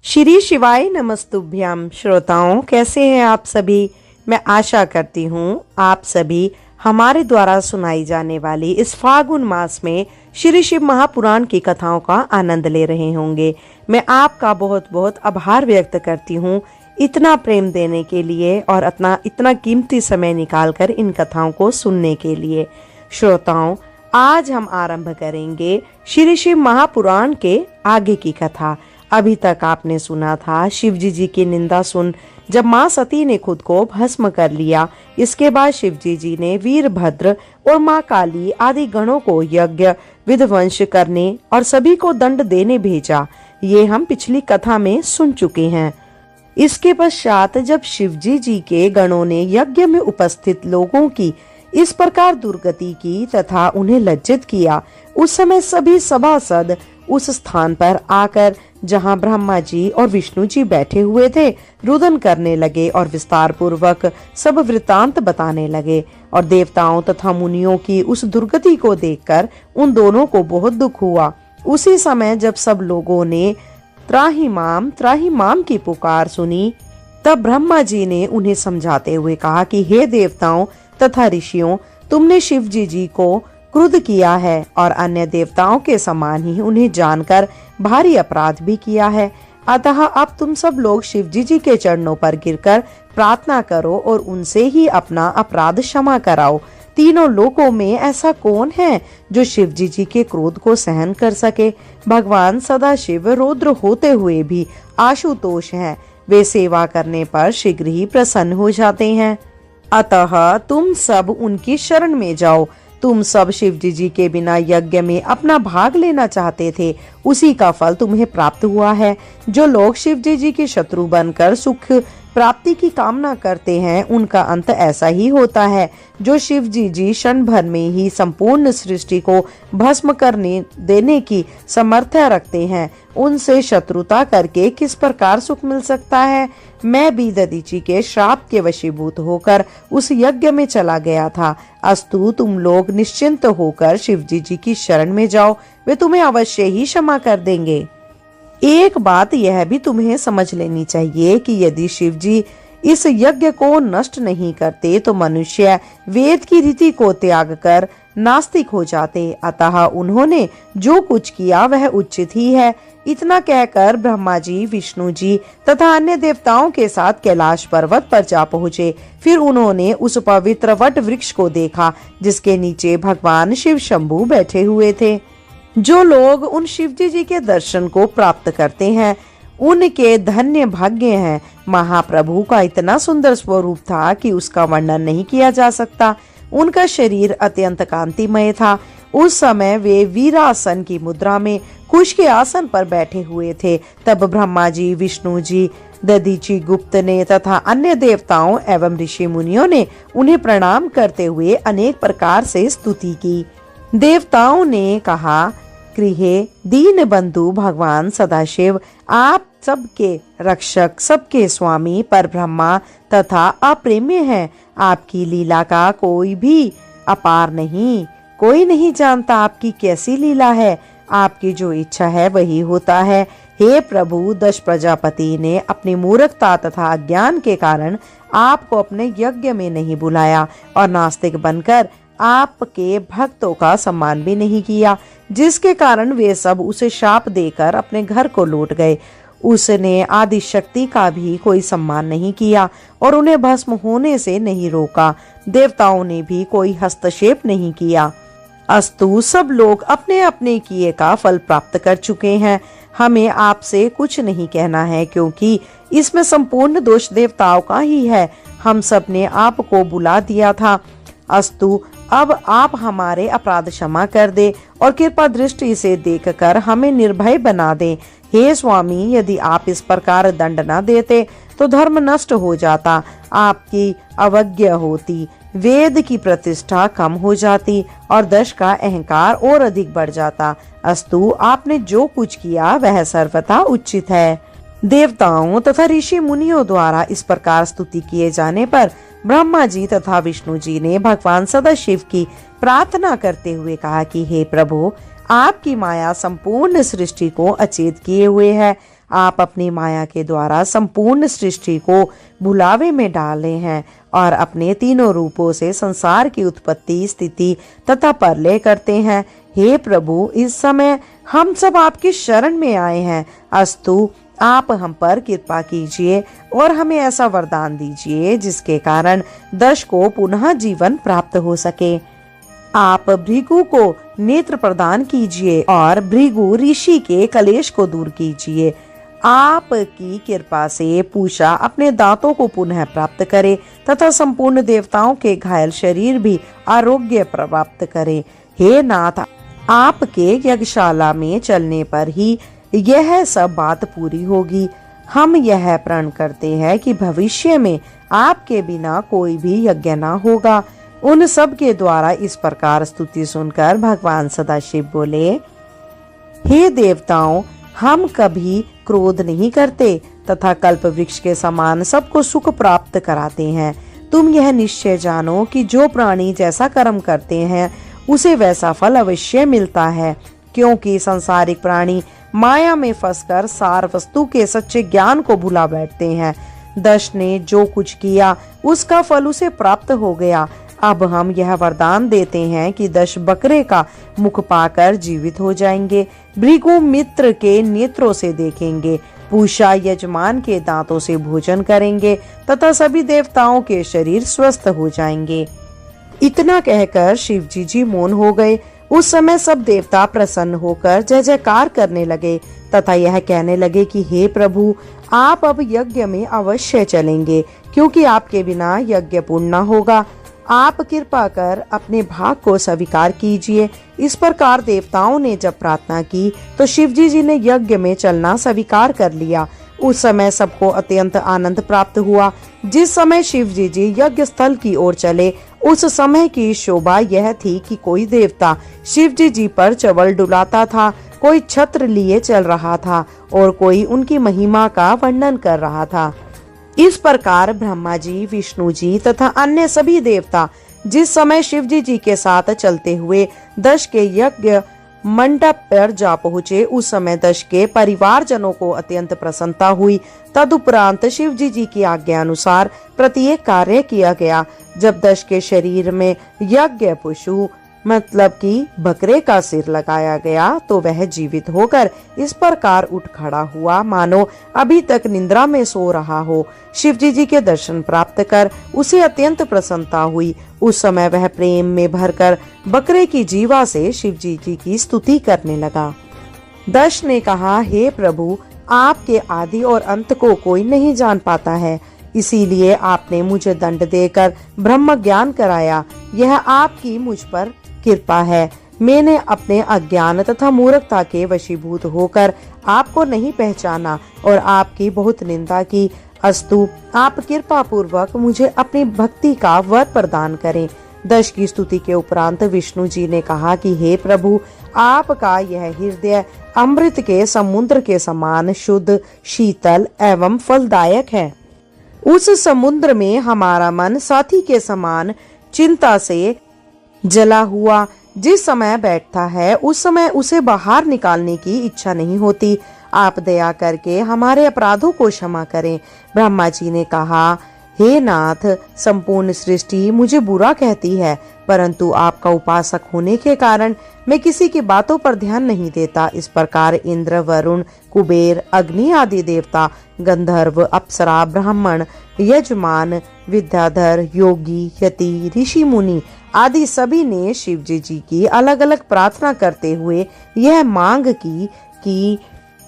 श्री शिवाय नमस्तुभ्यम। श्रोताओं, कैसे हैं आप सभी। मैं आशा करती हूँ आप सभी हमारे द्वारा सुनाई जाने वाली इस फागुन मास में श्री शिव महापुराण की कथाओं का आनंद ले रहे होंगे। मैं आपका बहुत बहुत आभार व्यक्त करती हूँ इतना प्रेम देने के लिए और इतना कीमती समय निकालकर इन कथाओं को सुनने के लिए। श्रोताओं, आज हम आरंभ करेंगे श्री शिव महापुराण के आगे की कथा। अभी तक आपने सुना था शिवजी जी की निंदा सुन जब माँ सती ने खुद को भस्म कर लिया, इसके बाद शिवजी जी ने वीरभद्र और माँ काली आदि गणों को यज्ञ विध्वंस करने और सभी को दंड देने भेजा। ये हम पिछली कथा में सुन चुके हैं। इसके पश्चात जब शिवजी जी के गणों ने यज्ञ में उपस्थित लोगों की इस प्रकार दुर्गति की तथा उन्हें लज्जित किया, उस समय सभी सभासद उस स्थान पर आकर जहां ब्रह्मा जी और विष्णु जी बैठे हुए थे रुदन करने लगे और विस्तार पूर्वक सब वृतांत बताने लगे। और देवताओं तथा मुनियों की उस दुर्गति को देखकर उन दोनों को बहुत दुख हुआ। उसी समय जब सब लोगों ने त्राही माम की पुकार सुनी, तब ब्रह्मा जी ने उन्हें समझाते हुए कहा कि हे देवताओं तथा ऋषियों, तुमने शिव जी को क्रुद्ध किया है और अन्य देवताओं के समान ही उन्हें जानकर भारी अपराध भी किया है। अतः अब तुम सब लोग शिवजी जी के चरणों पर गिरकर प्रार्थना करो और उनसे ही अपना अपराध क्षमा कराओ। तीनों लोकों में ऐसा कौन है जो शिवजी जी के क्रोध को सहन कर सके। भगवान सदाशिव रौद्र होते हुए भी आशुतोष हैं। वे सेवा करने पर शीघ्र ही प्रसन्न हो जाते हैं। अतः तुम सब उनकी शरण में जाओ। तुम सब शिवजी जी के बिना यज्ञ में अपना भाग लेना चाहते थे, उसी का फल तुम्हें प्राप्त हुआ है। जो लोग शिवजी जी के शत्रु बनकर सुख प्राप्ति की कामना करते हैं, उनका अंत ऐसा ही होता है। जो शिवजी जी क्षण भर में ही संपूर्ण सृष्टि को भस्म करने देने की सामर्थ्य रखते हैं, उनसे शत्रुता करके किस प्रकार सुख मिल सकता है। मैं भी दधीचि के श्राप के वशीभूत होकर उस यज्ञ में चला गया था। अस्तु, तुम लोग निश्चिंत होकर शिवजी जी की शरण में जाओ, वे तुम्हें अवश्य ही क्षमा कर देंगे। एक बात यह भी तुम्हें समझ लेनी चाहिए कि यदि शिवजी इस यज्ञ को नष्ट नहीं करते तो मनुष्य वेद की रीति को त्याग कर नास्तिक हो जाते। अतः उन्होंने जो कुछ किया वह उचित ही है। इतना कहकर ब्रह्मा जी, विष्णु जी तथा अन्य देवताओं के साथ कैलाश पर्वत पर जा पहुँचे। फिर उन्होंने उस पवित्र वट वृक्ष को देखा जिसके नीचे भगवान शिव शंभु बैठे हुए थे। जो लोग उन शिवजी जी के दर्शन को प्राप्त करते हैं उनके धन्य भाग्य हैं। महाप्रभु का इतना सुंदर स्वरूप था कि उसका वर्णन नहीं किया जा सकता। उनका शरीर अत्यंत कांतिमय था। उस समय वे वीरासन की मुद्रा में कुश के आसन पर बैठे हुए थे। तब ब्रह्मा जी, विष्णु जी, दधीचि गुप्त ने तथा अन्य देवताओं एवं ऋषि मुनियों ने उन्हें प्रणाम करते हुए अनेक प्रकार से स्तुति की। देवताओं ने कहा, गृहे दीन बंधु भगवान सदाशिव, आप सबके रक्षक, सबके स्वामी परब्रह्मा तथा अप्रेम्य हैं। आपकी लीला का कोई भी अपार नहीं, कोई नहीं जानता आपकी कैसी लीला है। आपकी जो इच्छा है वही होता है। हे प्रभु, दश प्रजापति ने अपनी मूर्खता तथा अज्ञान के कारण आपको अपने यज्ञ में नहीं बुलाया और नास्तिक बनकर आपके भक्तों का सम्मान भी नहीं किया, जिसके कारण वे सब उसे शाप देकर अपने घर को लौट गए। उसने आदि शक्ति का भी कोई सम्मान नहीं किया और उन्हें भस्म होने से नहीं रोका। देवताओं ने भी कोई हस्तक्षेप नहीं किया। अस्तु, सब लोग अपने अपने किए का फल प्राप्त कर चुके हैं। हमें आपसे कुछ नहीं कहना है, क्योंकि इसमें संपूर्ण दोष देवताओं का ही है। हम सब ने आपको बुला दिया था। अस्तु, अब आप हमारे अपराध क्षमा कर दे और कृपा दृष्टि से देखकर हमें निर्भय बना दें। हे स्वामी, यदि आप इस प्रकार दंड न देते तो धर्म नष्ट हो जाता, आपकी अवज्ञा होती, वेद की प्रतिष्ठा कम हो जाती और दश का अहंकार और अधिक बढ़ जाता। अस्तु, आपने जो कुछ किया वह सर्वथा उचित है। देवताओं तथा ऋषि मुनियों द्वारा इस प्रकार स्तुति किए जाने पर ब्रह्मा जी तथा विष्णु जी ने भगवान सदाशिव की प्रार्थना करते हुए कहा कि हे प्रभु, आपकी माया संपूर्ण सृष्टि को अचेत किए हुए है। आप अपनी माया के द्वारा संपूर्ण सृष्टि को भुलावे में डाले हैं और अपने तीनों रूपों से संसार की उत्पत्ति, स्थिति तथा प्रलय करते हैं। हे प्रभु, इस समय हम सब आपकी शरण में आए हैं। अस्तु, आप हम पर कृपा कीजिए और हमें ऐसा वरदान दीजिए जिसके कारण दश को पुनः जीवन प्राप्त हो सके। आप भृगु को नेत्र प्रदान कीजिए और भृगु ऋषि के कलेश को दूर कीजिए। आपकी कृपा से पूषा अपने दांतों को पुनः प्राप्त करे तथा संपूर्ण देवताओं के घायल शरीर भी आरोग्य प्राप्त करे। हे नाथ, आपके यज्ञशाला में चलने पर ही यह सब बात पूरी होगी। हम यह प्रण करते हैं कि भविष्य में आपके बिना कोई भी यज्ञ न होगा। उन सब के द्वारा इस प्रकार स्तुति सुनकर भगवान सदाशिव बोले, हे देवताओं, हम कभी क्रोध नहीं करते तथा कल्प वृक्ष के समान सबको सुख प्राप्त कराते हैं। तुम यह निश्चय जानो कि जो प्राणी जैसा कर्म करते हैं उसे वैसा फल अवश्य मिलता है, क्योंकि सांसारिक प्राणी माया में फंसकर सार वस्तु के सच्चे ज्ञान को भुला बैठते हैं। दश ने जो कुछ किया उसका फल उसे प्राप्त हो गया। अब हम यह वरदान देते हैं कि दश बकरे का मुख पाकर जीवित हो जाएंगे, भृगु मित्र के नेत्रों से देखेंगे, पूषा यजमान के दांतों से भोजन करेंगे तथा सभी देवताओं के शरीर स्वस्थ हो जाएंगे। इतना कहकर शिव जी मौन हो गए। उस समय सब देवता प्रसन्न होकर जय जयकार करने लगे तथा यह कहने लगे कि हे प्रभु, आप अब यज्ञ में अवश्य चलेंगे, क्योंकि आपके बिना यज्ञ पूर्ण न होगा। आप कृपा कर अपने भाग को स्वीकार कीजिए। इस प्रकार देवताओं ने जब प्रार्थना की तो शिवजी जी ने यज्ञ में चलना स्वीकार कर लिया। उस समय सबको अत्यंत आनंद प्राप्त हुआ। जिस समय शिवजी जी यज्ञ स्थल की ओर चले, उस समय की शोभा यह थी कि कोई देवता शिवजी जी पर चवल डुलाता था, कोई छत्र लिए चल रहा था और कोई उनकी महिमा का वर्णन कर रहा था। इस प्रकार ब्रह्मा जी, विष्णु जी तथा अन्य सभी देवता जिस समय शिवजी जी के साथ चलते हुए दश के यज्ञ मंडप पर जा पहुँचे, उस समय दश के परिवारजनों को अत्यंत प्रसन्नता हुई। तदुपरांत शिवजी जी की आज्ञा अनुसार प्रत्येक कार्य किया गया। जब दश के शरीर में यज्ञ पशु मतलब कि बकरे का सिर लगाया गया तो वह जीवित होकर इस प्रकार उठ खड़ा हुआ मानो अभी तक निद्रा में सो रहा हो। शिवजी जी के दर्शन प्राप्त कर उसे अत्यंत प्रसन्नता हुई। उस समय वह प्रेम में भरकर बकरे की जीवा से शिवजी जी की स्तुति करने लगा। दश ने कहा, हे प्रभु, आपके आदि और अंत को कोई नहीं जान पाता है, इसीलिए आपने मुझे दंड देकर ब्रह्म ज्ञान कराया। यह आपकी मुझ पर कृपा है। मैंने अपने अज्ञान तथा मूर्खता के वशीभूत होकर आपको नहीं पहचाना और आपकी बहुत निंदा की। अस्तु, आप कृपा पूर्वक मुझे अपनी भक्ति का वर प्रदान करें। दश की स्तुति के उपरांत विष्णु जी ने कहा कि हे प्रभु, आपका यह हृदय अमृत के समुद्र के समान शुद्ध, शीतल एवं फलदायक है। उस समुद्र में हमारा मन साथी के समान चिंता से जला हुआ जिस समय बैठता है, उस समय उसे बाहर निकालने की इच्छा नहीं होती। आप दया करके हमारे अपराधों को क्षमा करें। ब्रह्मा जी ने कहा, हे नाथ, संपूर्ण सृष्टि मुझे बुरा कहती है, परंतु आपका उपासक होने के कारण मैं किसी की बातों पर ध्यान नहीं देता। इस प्रकार इंद्र, वरुण, कुबेर, अग्नि आदि देवता, गंधर्व, अप्सरा, ब्राह्मण, यजमान, विद्याधर, योगी, यति, ऋषि मुनि आदि सभी ने शिवजी जी की अलग अलग प्रार्थना करते हुए यह मांग की कि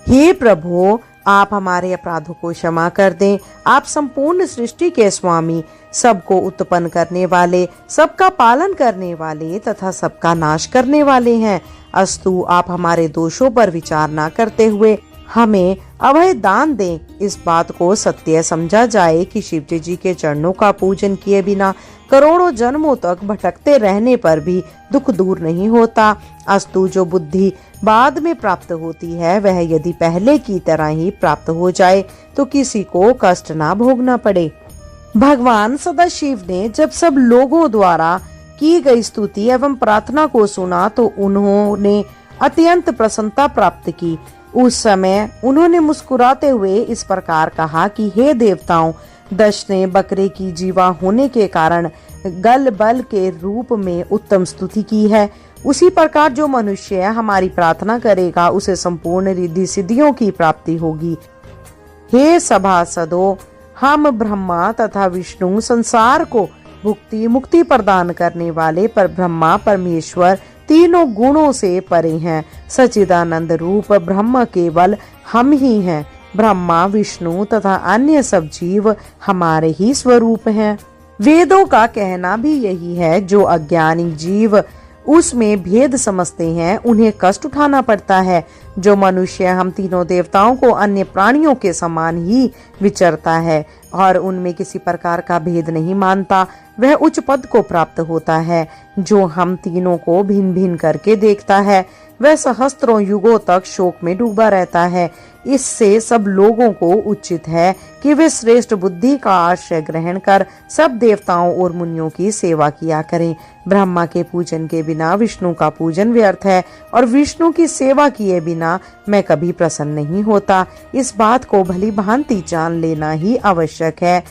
हे प्रभु, आप हमारे अपराधों को क्षमा कर दें। आप संपूर्ण सृष्टि के स्वामी, सबको उत्पन्न करने वाले, सबका पालन करने वाले तथा सबका नाश करने वाले हैं। अस्तु, आप हमारे दोषों पर विचार न करते हुए हमें अभय दान दें। इस बात को सत्य समझा जाए कि शिवजी जी के चरणों का पूजन किए बिना करोड़ों जन्मों तक भटकते रहने पर भी दुख दूर नहीं होता। अस्तु, जो बुद्धि बाद में प्राप्त होती है वह यदि पहले की तरह ही प्राप्त हो जाए तो किसी को कष्ट ना भोगना पड़े। भगवान सदाशिव ने जब सब लोगों द्वारा की गई स्तुति एवं प्रार्थना को सुना तो उन्होंने अत्यंत प्रसन्नता प्राप्त की। उस समय उन्होंने मुस्कुराते हुए इस प्रकार कहा कि हे देवताओं, दक्ष ने बकरे की जीवा होने के कारण गल बल के रूप में उत्तम स्तुति की है। उसी प्रकार जो मनुष्य हमारी प्रार्थना करेगा उसे संपूर्ण रिद्धि सिद्धियों की प्राप्ति होगी। हे सभासदों, हम ब्रह्मा तथा विष्णु संसार को भुक्ति मुक्ति प्रदान करने वाले पर ब्रह्मा परमेश्वर तीनों गुणों से परे हैं। सच्चिदानंद रूप ब्रह्म केवल हम ही हैं। ब्रह्मा, विष्णु तथा अन्य सब जीव हमारे ही स्वरूप हैं। वेदों का कहना भी यही है। जो अज्ञानी जीव उसमें भेद समझते हैं उन्हें कष्ट उठाना पड़ता है। जो मनुष्य हम तीनों देवताओं को अन्य प्राणियों के समान ही विचरता है और उनमें किसी प्रकार का भेद नहीं मानता, वह उच्च पद को प्राप्त होता है। जो हम तीनों को भिन्न भिन्न करके देखता है वह सहस्त्रों युगों तक शोक में डूबा रहता है। इससे सब लोगों को उचित है कि वे श्रेष्ठ बुद्धि का आश्रय ग्रहण कर सब देवताओं और मुनियों की सेवा किया करें। ब्रह्मा के पूजन के बिना विष्णु का पूजन व्यर्थ है और विष्णु की सेवा किए बिना मैं कभी प्रसन्न नहीं होता। इस बात को भली भांति जान लेना ही आवश्यक है।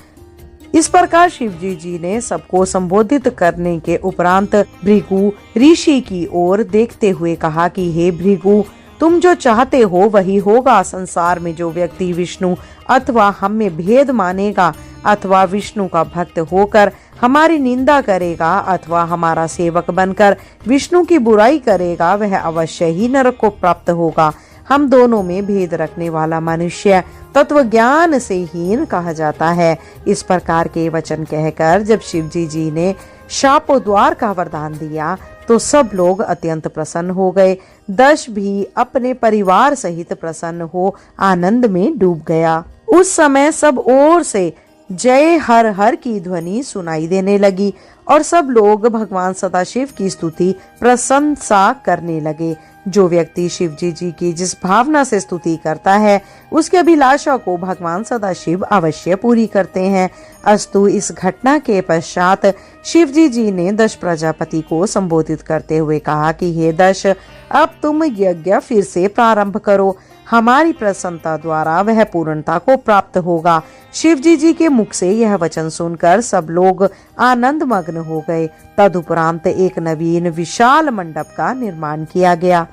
इस प्रकार शिवजी जी ने सबको संबोधित करने के उपरांत भृगु ऋषि की ओर देखते हुए कहा कि हे भृगु, तुम जो चाहते हो वही होगा। संसार में जो व्यक्ति विष्णु अथवा हम में भेद मानेगा अथवा विष्णु का भक्त होकर हमारी निंदा करेगा अथवा हमारा सेवक बनकर विष्णु की बुराई करेगा वह अवश्य ही नरक को प्राप्त होगा। हम दोनों में भेद रखने वाला मनुष्य तत्व ज्ञान से हीन कहा जाता है। इस प्रकार के वचन कहकर जब शिवजी जी ने शापोद्वार का वरदान दिया तो सब लोग अत्यंत प्रसन्न हो गए। दक्ष भी अपने परिवार सहित प्रसन्न हो आनंद में डूब गया। उस समय सब ओर से जय हर हर की ध्वनि सुनाई देने लगी और सब लोग भगवान सदाशिव की स्तुति प्रशंसा करने लगे। जो व्यक्ति शिवजी जी की जिस भावना से स्तुति करता है उसकी अभिलाषा को भगवान सदाशिव अवश्य पूरी करते हैं। अस्तु, इस घटना के पश्चात शिवजी जी ने दक्ष प्रजापति को संबोधित करते हुए कहा कि हे दक्ष, अब तुम यज्ञ फिर से प्रारंभ करो। हमारी प्रसन्नता द्वारा वह पूर्णता को प्राप्त होगा। शिवजी जी के मुख से यह वचन सुनकर सब लोग आनंद मग्न हो गए। तदुपरांत एक नवीन विशाल मंडप का निर्माण किया गया।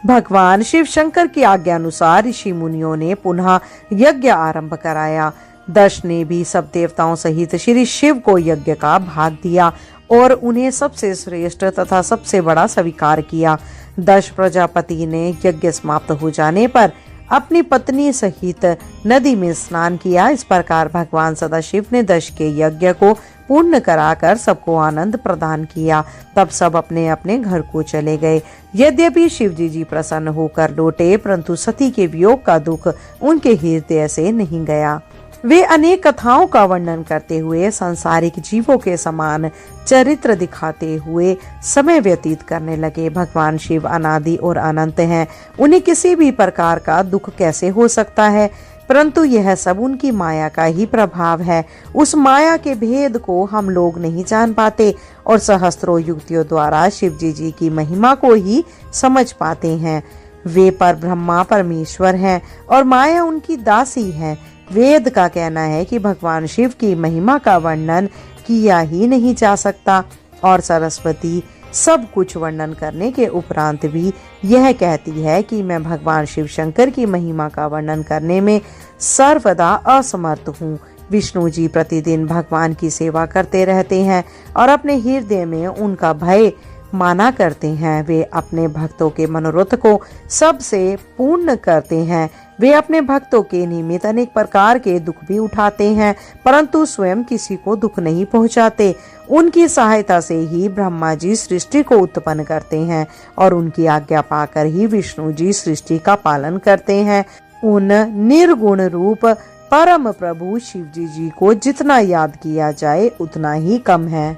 भगवान शिव शंकर की आज्ञा अनुसार ऋषि मुनियों ने पुनः यज्ञ आरंभ कराया। दक्ष ने भी सब देवताओं सहित श्री शिव को यज्ञ का भाग दिया और उन्हें सबसे श्रेष्ठ तथा सबसे बड़ा स्वीकार किया। दक्ष प्रजापति ने यज्ञ समाप्त हो जाने पर अपनी पत्नी सहित नदी में स्नान किया। इस प्रकार भगवान सदाशिव ने दक्ष के यज्ञ को पूर्ण कराकर सबको आनंद प्रदान किया। तब सब अपने अपने घर को चले गए। यद्यपि शिवजी जी प्रसन्न होकर लौटे परंतु सती के वियोग का दुख उनके हृदय से नहीं गया। वे अनेक कथाओं का वर्णन करते हुए सांसारिक जीवों के समान चरित्र दिखाते हुए समय व्यतीत करने लगे। भगवान शिव अनादि और अनंत हैं, उन्हें किसी भी प्रकार का दुख कैसे हो सकता है? परंतु यह सब उनकी माया का ही प्रभाव है। उस माया के भेद को हम लोग नहीं जान पाते और सहस्त्रों युक्तियों द्वारा शिवजी जी की महिमा को ही समझ पाते हैं। वे पर ब्रह्मा परमेश्वर हैं और माया उनकी दासी है। वेद का कहना है कि भगवान शिव की महिमा का वर्णन किया ही नहीं जा सकता और सरस्वती सब कुछ वर्णन करने के उपरांत भी यह कहती है कि मैं भगवान शिव शंकर की महिमा का वर्णन करने में सर्वदा असमर्थ हूँ। विष्णु जी प्रतिदिन भगवान की सेवा करते रहते हैं और अपने हृदय में उनका भय माना करते हैं। वे अपने भक्तों के मनोरथ को सबसे पूर्ण करते हैं। वे अपने भक्तों के निमित्त अनेक प्रकार के दुख भी उठाते हैं परंतु स्वयं किसी को दुख नहीं पहुंचाते। उनकी सहायता से ही ब्रह्मा जी सृष्टि को उत्पन्न करते हैं और उनकी आज्ञा पाकर ही विष्णु जी सृष्टि का पालन करते हैं। उन निर्गुण रूप परम प्रभु शिवजी जी को जितना याद किया जाए उतना ही कम है।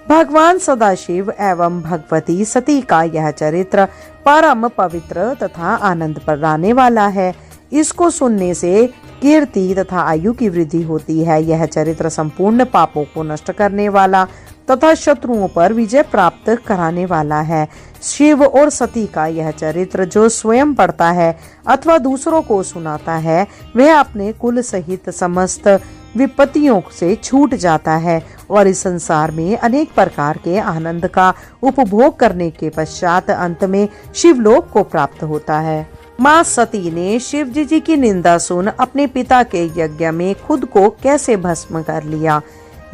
भगवान सदाशिव एवं भगवती सती का यह चरित्र परम पवित्र तथा आनंद प्रदाने वाला है। इसको सुनने से कीर्ति तथा आयु की वृद्धि होती है। यह चरित्र संपूर्ण पापों को नष्ट करने वाला तथा शत्रुओं पर विजय प्राप्त कराने वाला है। शिव और सती का यह चरित्र जो स्वयं पढ़ता है अथवा दूसरों को सुनाता है, वह अपने कुल सहित समस्त विपत्तियों से छूट जाता है और इस संसार में अनेक प्रकार के आनंद का उपभोग करने के पश्चात अंत में शिवलोक को प्राप्त होता है। माँ सती ने शिव जी की निंदा सुन अपने पिता के यज्ञ में खुद को कैसे भस्म कर लिया,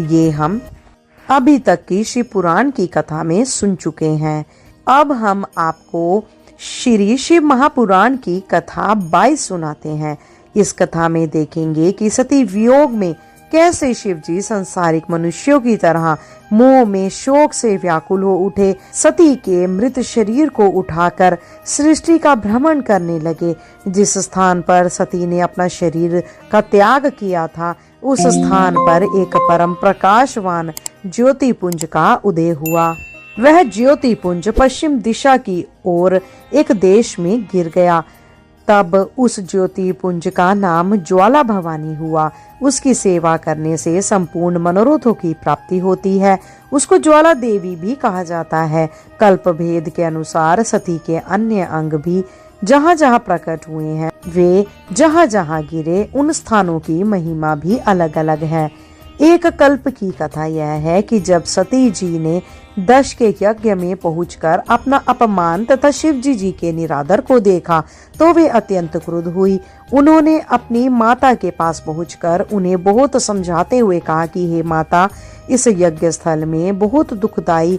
ये हम अभी तक की शिव पुराण की कथा में सुन चुके हैं। अब हम आपको श्री शिव महापुराण की कथा 22 सुनाते हैं। इस कथा में देखेंगे कि सती वियोग में कैसे शिव जी संसारिक मनुष्यों की तरह मोह में शोक से व्याकुल हो उठे, सती के मृत शरीर को उठाकर सृष्टि का भ्रमण करने लगे। जिस स्थान पर सती ने अपना शरीर का त्याग किया था, उस स्थान पर एक परम प्रकाशवान ज्योतिपुंज का उदय हुआ। वह ज्योतिपुंज पश्चिम दिशा की ओर एक देश में गिर गया। तब उस ज्योतिपुंज का नाम ज्वाला भवानी हुआ। उसकी सेवा करने से संपूर्ण मनोरथों की प्राप्ति होती है। उसको ज्वाला देवी भी कहा जाता है। कल्प भेद के अनुसार सती के अन्य अंग भी जहाँ जहाँ प्रकट हुए हैं, वे जहाँ जहाँ गिरे उन स्थानों की महिमा भी अलग अलग है। एक कल्प की कथा यह है कि जब सती जी ने दश के यज्ञ में पहुंचकर अपना अपमान तथा शिव जी के निरादर को देखा तो वे अत्यंत क्रुद्ध हुई। उन्होंने अपनी माता के पास पहुंचकर उन्हें बहुत समझाते हुए कहा कि हे माता, इस यज्ञ स्थल में बहुत दुखदायी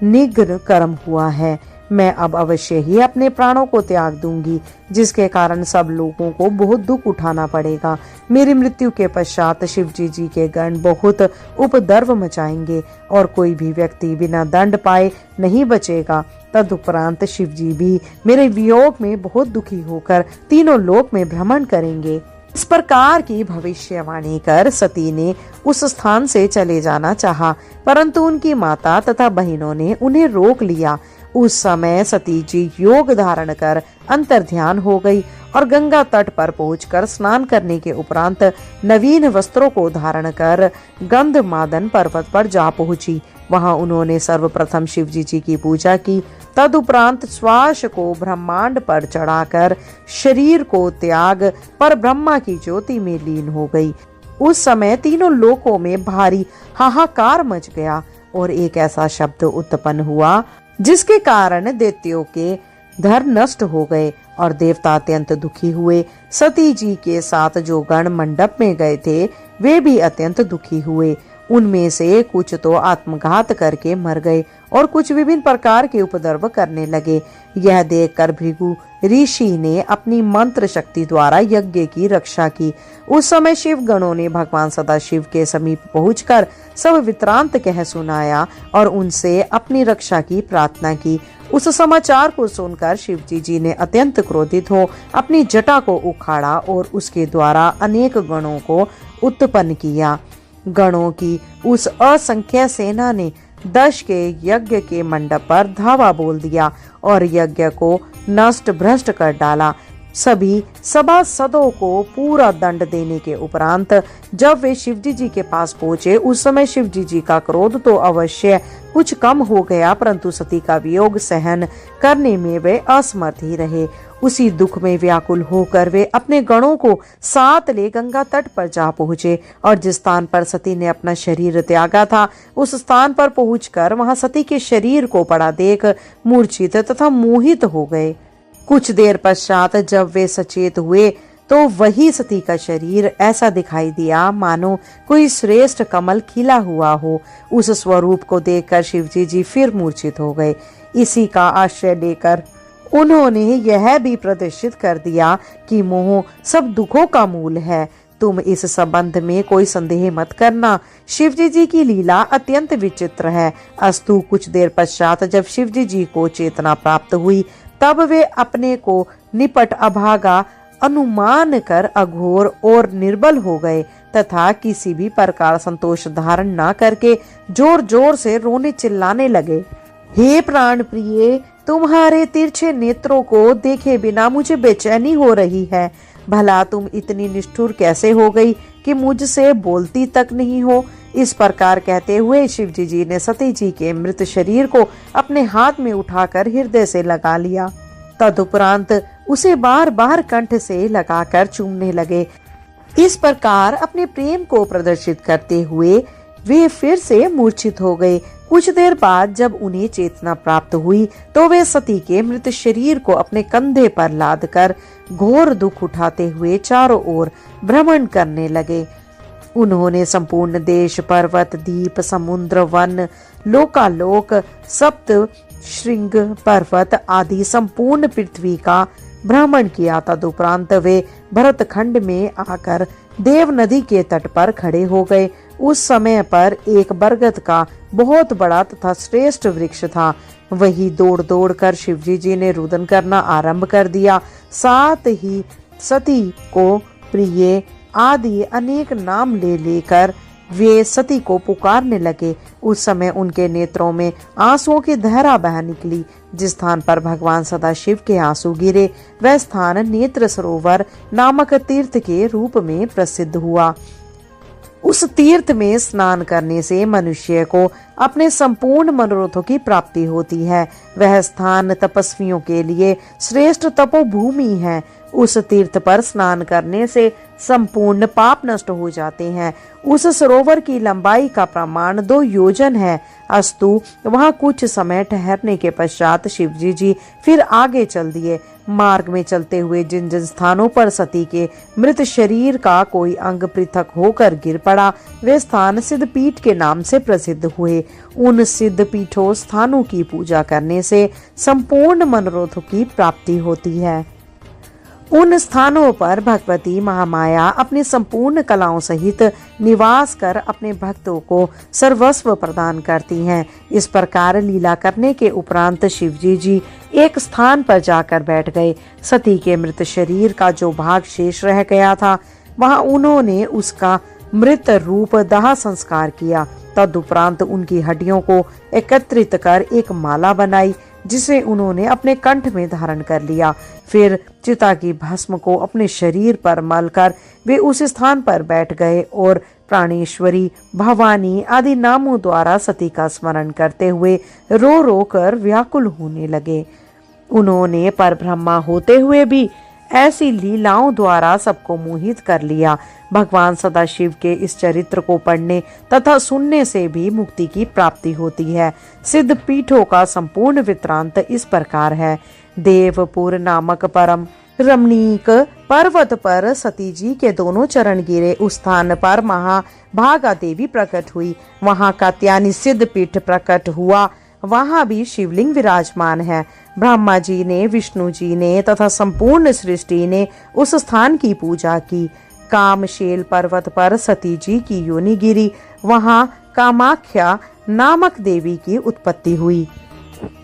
निग्र कर्म हुआ है। मैं अब अवश्य ही अपने प्राणों को त्याग दूंगी, जिसके कारण सब लोगों को बहुत दुख उठाना पड़ेगा। मेरी मृत्यु के पश्चात शिव जी के गण बहुत उपद्रव मचाएंगे और कोई भी व्यक्ति बिना दंड पाए नहीं बचेगा। तदुपरांत शिव जी भी मेरे वियोग में बहुत दुखी होकर तीनों लोक में भ्रमण करेंगे। इस प्रकार की भविष्यवाणी कर सती ने उस स्थान से चले जाना चाहा, परंतु उनकी माता तथा बहनों ने उन्हें रोक लिया। उस समय सती जी योग धारण कर अंतर्ध्यान हो गई और गंगा तट पर पहुंचकर स्नान करने के उपरांत नवीन वस्त्रों को धारण कर गंधमादन पर्वत पर जा पहुंची। वहां उन्होंने सर्वप्रथम शिव जी की पूजा की। तदुपरांत श्वास को ब्रह्मांड पर चढ़ाकर शरीर को त्याग पर ब्रह्मा की ज्योति में लीन हो गई। उस समय तीनों लोकों में भारी हाहाकार मच गया और एक ऐसा शब्द उत्पन्न हुआ जिसके कारण दैत्यों के धर नष्ट हो गए और देवता अत्यंत दुखी हुए। सती जी के साथ जो गण मंडप में गए थे, वे भी अत्यंत दुखी हुए। उनमें से कुछ तो आत्मघात करके मर गए और कुछ विभिन्न प्रकार के उपद्रव करने लगे। यह देखकर भृगु ऋषि ने अपनी मंत्र शक्ति द्वारा यज्ञ की रक्षा की। उस समय शिव गणों ने भगवान सदाशिव के समीप पहुंचकर सब वृत्तांत कह सुनाया और उनसे अपनी रक्षा की प्रार्थना की। उस समाचार को सुनकर शिव जी ने अत्यंत क्रोधित हो अपनी जटा को उखाड़ा और उसके द्वारा अनेक गणों को उत्पन्न किया। गणों की उस असंख्य सेना ने दश के यज्ञ के मंडप पर धावा बोल दिया और यज्ञ को नष्ट भ्रष्ट कर डाला। सभी सभासदों को पूरा दंड देने के उपरांत जब वे शिवजी जी के पास पहुंचे, उस समय शिवजी जी का क्रोध तो अवश्य कुछ कम हो गया, परंतु सती का वियोग सहन करने में वे असमर्थ ही रहे। उसी दुख में व्याकुल होकर वे अपने गणों को साथ ले गंगा तट पर जा पहुंचे और जिस स्थान पर सती ने अपना शरीर त्यागा था, उस स्थान पर पहुंचकर वहां सती के शरीर को पड़ा देख मूर्छित तथा मोहित हो गए। कुछ देर पश्चात जब वे सचेत हुए तो वही सती का शरीर ऐसा दिखाई दिया मानो कोई श्रेष्ठ कमल खिला हुआ हो। उस स्वरूप को देखकर शिवजी जी फिर मूर्छित हो गए। इसी का आश्रय लेकर उन्होंने यह भी प्रदर्शित कर दिया कि मोह सब दुखों का मूल है। तुम इस संबंध में कोई संदेह मत करना। शिवजी जी की लीला अत्यंत विचित्र है। अस्तु कुछ देर पश्चात जब शिवजी जी को चेतना प्राप्त हुई, तब वे अपने को निपट अभागा अनुमान कर अघोर और निर्बल हो गए तथा किसी भी प्रकार संतोष धारण न करके जोर जोर से रोने चिल्लाने लगे। हे प्राण प्रिय, तुम्हारे तिरछे नेत्रों को देखे बिना मुझे बेचैनी हो रही है। भला तुम इतनी निष्ठुर कैसे हो गई कि मुझसे बोलती तक नहीं हो। इस प्रकार कहते हुए शिवजी जी ने सती जी के मृत शरीर को अपने हाथ में उठाकर हृदय से लगा लिया। तदुपरांत उसे बार बार कंठ से लगाकर चूमने लगे। इस प्रकार अपने प्रेम को प्रदर्शित करते हुए वे फिर से मूर्छित हो गए। कुछ देर बाद जब उन्हें चेतना प्राप्त हुई तो वे सती के मृत शरीर को अपने कंधे पर लादकर घोर दुख उठाते हुए चारों ओर भ्रमण करने लगे। उन्होंने संपूर्ण देश, पर्वत, द्वीप, समुद्र, वन, लोकालोक, सप्त श्रृंग पर्वत आदि संपूर्ण पृथ्वी का भ्रमण किया। तदुपरांत वे भरतखंड में आकर देव नदी के तट पर खड़े हो गए। उस समय पर एक बरगद का बहुत बड़ा तथा श्रेष्ठ वृक्ष था। वही दौड़ दौड़ कर शिवजी जी ने रुदन करना आरंभ कर दिया। साथ ही सती को प्रिय आदि अनेक नाम ले लेकर वे सती को पुकारने लगे। उस समय उनके नेत्रों में आंसुओं की धारा बह निकली। जिस स्थान पर भगवान सदाशिव के आंसू गिरे वह स्थान नेत्र सरोवर नामक तीर्थ के रूप में प्रसिद्ध हुआ। उस तीर्थ में स्नान करने से मनुष्य को अपने संपूर्ण मनोरथों की प्राप्ति होती है। वह स्थान तपस्वियों के लिए श्रेष्ठ तपोभूमि है। उस तीर्थ पर स्नान करने से संपूर्ण पाप नष्ट हो जाते हैं। उस सरोवर की लंबाई का प्रमाण 2 योजन है। अस्तु वहां कुछ समय ठहरने के पश्चात शिवजी जी फिर आगे चल दिए। मार्ग में चलते हुए जिन जिन स्थानों पर सती के मृत शरीर का कोई अंग पृथक होकर गिर पड़ा वे स्थान सिद्धपीठ के नाम से प्रसिद्ध हुए। उन सिद्ध पीठों स्थानों की पूजा करने से संपूर्ण मनोरथों की प्राप्ति होती है। उन स्थानों पर भगवती महामाया अपनी संपूर्ण कलाओं सहित निवास कर अपने भक्तों को सर्वस्व प्रदान करती हैं। इस प्रकार लीला करने के उपरांत शिवजी जी एक स्थान पर जाकर बैठ गए। सती के मृत शरीर का जो भाग शेष रह गया था वहां उन्होंने उसका मृत रूप दाह संस्कार किया। तदुपरांत उनकी हड्डियों को एकत्रित कर एक माला बनाई जिसे उन्होंने अपने कंठ में धारण कर लिया। फिर चिता की भस्म को अपने शरीर पर मलकर वे उस स्थान पर बैठ गए और प्राणेश्वरी, भवानी आदि नामों द्वारा सती का स्मरण करते हुए रो रो कर व्याकुल होने लगे। उन्होंने परब्रह्मा होते हुए भी ऐसी लीलाओं द्वारा सबको मोहित कर लिया। भगवान सदाशिव के इस चरित्र को पढ़ने तथा सुनने से भी मुक्ति की प्राप्ति होती है। सिद्ध पीठों का संपूर्ण वृत्तांत इस प्रकार है। देवपुर नामक परम रमणीक पर्वत पर सती जी के दोनों चरण गिरे। उस स्थान पर महाभागा देवी प्रकट हुई। वहां कात्यायनी सिद्ध पीठ प्रकट हुआ। वहां भी शिवलिंग विराजमान है। ब्रह्मा जी ने, विष्णु जी ने तथा संपूर्ण सृष्टि ने उस स्थान की पूजा की। कामशेल पर्वत पर सती जी की योनि गिरी। वहां कामाख्या नामक देवी की उत्पत्ति हुई।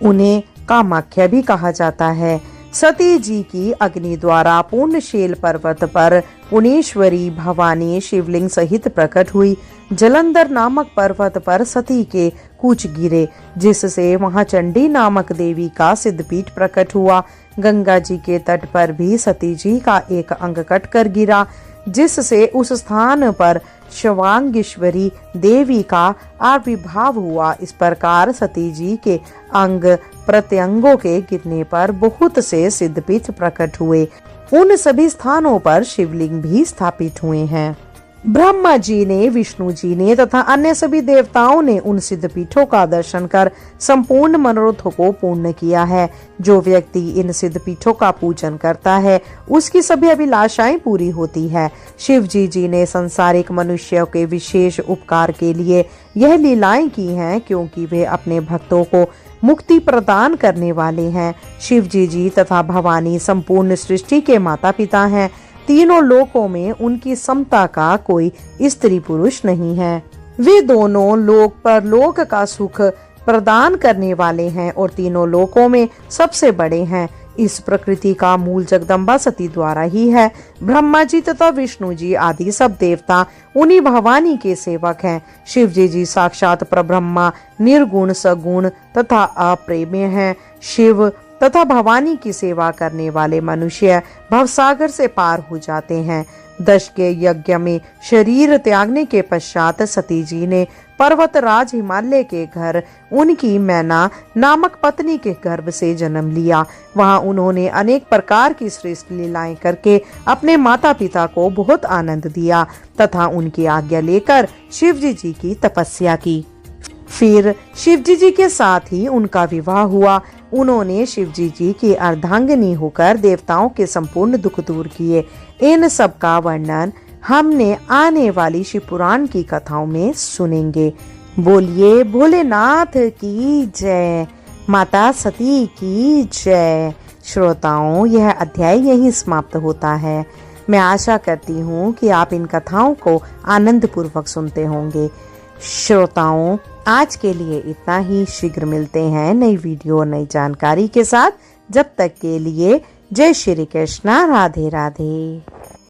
उन्हें कामाख्या भी कहा जाता है। सती जी की अग्नि द्वारा पूर्णशेल पर्वत पर पुणेश्वरी भवानी शिवलिंग सहित प्रकट हुई। जलंधर नामक पर्वत पर सती के कूच गिरे जिससे वहां चंडी नामक देवी का सिद्धपीठ प्रकट हुआ। गंगा जी के तट पर भी सती जी का एक अंग कटकर गिरा जिससे उस स्थान पर शिवांगेश्वरी देवी का आविर्भाव हुआ। इस प्रकार सती जी के अंग प्रत्यंगों के गिरने पर बहुत से सिद्धपीठ प्रकट हुए। उन सभी स्थानों पर शिवलिंग भी स्थापित हुए हैं। ब्रह्मा जी ने, विष्णु जी ने तथा अन्य सभी देवताओं ने उन सिद्धपीठों का दर्शन कर संपूर्ण मनोरथों को पूर्ण किया है। जो व्यक्ति इन सिद्धपीठों का पूजन करता है उसकी सभी अभिलाषाएं पूरी होती है। शिव जी ने संसारिक मनुष्यों के विशेष उपकार के लिए यह लीलाएं की हैं क्योंकि वे अपने भक्तों को मुक्ति प्रदान करने वाले हैं। शिव जी तथा भवानी संपूर्ण सृष्टि के माता पिता हैं। तीनों लोकों में उनकी समता का कोई स्त्री पुरुष नहीं है। वे दोनों लोक परलोक का सुख प्रदान करने वाले हैं और तीनों लोकों में सबसे बड़े हैं। इस प्रकृति का मूल जगदम्बा सती द्वारा ही है। ब्रह्मा जी तथा विष्णु जी आदि सब देवता उन्हीं भवानी के सेवक हैं। शिव जी साक्षात परब्रह्मा निर्गुण सगुण तथा अप्रेम्य हैं। शिव तथा भवानी की सेवा करने वाले मनुष्य भवसागर से पार हो जाते हैं। दश के यज्ञ में शरीर त्यागने के पश्चात सती जी ने पर्वतराज हिमालय के घर उनकी मैना नामक पत्नी के गर्भ से जन्म लिया। वहां उन्होंने अनेक प्रकार की श्रेष्ठ लीलाएं करके अपने माता पिता को बहुत आनंद दिया तथा उनकी आज्ञा लेकर शिवजी जी की तपस्या की। फिर शिवजी जी के साथ ही उनका विवाह हुआ। उन्होंने शिवजी जी की अर्धांगिनी होकर देवताओं के संपूर्ण दुख दूर किए। इन सब का वर्णन हमने आने वाली शिव पुराण की कथाओं में सुनेंगे। बोलिए भोलेनाथ की जय, माता सती की जय। श्रोताओं, यह अध्याय यहीं समाप्त होता है। मैं आशा करती हूँ कि आप इन कथाओं को आनंद पूर्वक सुनते होंगे। श्रोताओं, आज के लिए इतना ही। शीघ्र मिलते हैं नई वीडियो और नई जानकारी के साथ। जब तक के लिए जय श्री कृष्णा, राधे राधे।